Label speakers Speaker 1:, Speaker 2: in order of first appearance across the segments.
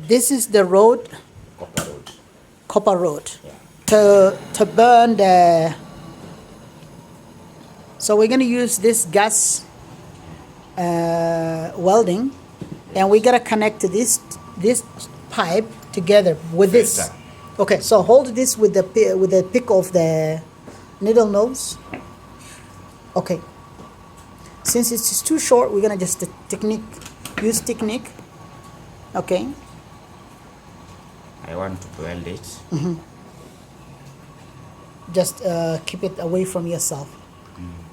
Speaker 1: this is the road,
Speaker 2: Copper road.
Speaker 1: copper road,
Speaker 2: Yeah.
Speaker 1: to burn the. So we're gonna use this gas welding, and we gotta connect to this pipe together with this.
Speaker 2: Filter.
Speaker 1: Okay, so hold this with the pick of the needle nose. Okay. Since it's too short, we're gonna just use technique. Okay.
Speaker 2: I want to weld it.
Speaker 1: Just keep it away from yourself.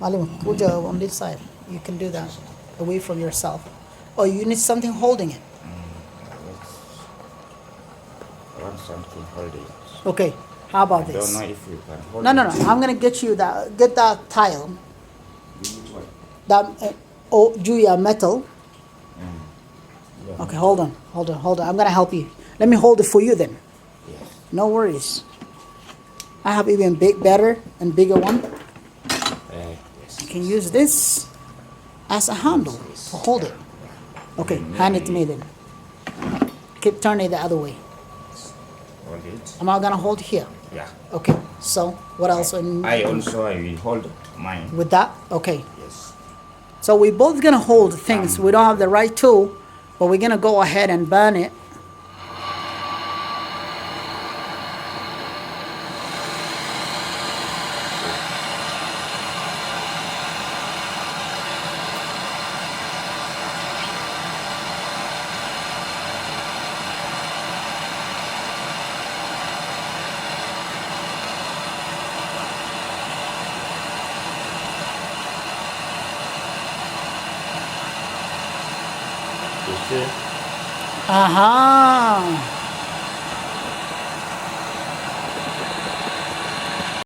Speaker 1: Malim, kuja on this side. You can do that. Away from yourself. Oh, you need something holding it.
Speaker 2: I want something holding it.
Speaker 1: Okay. How about
Speaker 2: I
Speaker 1: this?
Speaker 2: don't know if you can hold
Speaker 1: No.
Speaker 2: it.
Speaker 1: I'm gonna get you get that tile.
Speaker 2: What?
Speaker 1: That Julia metal.
Speaker 2: Yeah.
Speaker 1: Okay, hold on. I'm gonna help you. Let me hold it for you then.
Speaker 2: Yes.
Speaker 1: No worries. I have even better and bigger one.
Speaker 2: Yes.
Speaker 1: You can use this as a handle to hold it. Okay, hand it to me then. Keep turning it the other way.
Speaker 2: Hold it.
Speaker 1: Am I gonna hold here?
Speaker 2: Yeah.
Speaker 1: Okay. So what else?
Speaker 2: I will hold mine.
Speaker 1: With that? Okay.
Speaker 2: Yes.
Speaker 1: So we both gonna hold things. We don't have the right tool, but we're gonna go ahead and burn it.
Speaker 2: You see?
Speaker 1: Aha.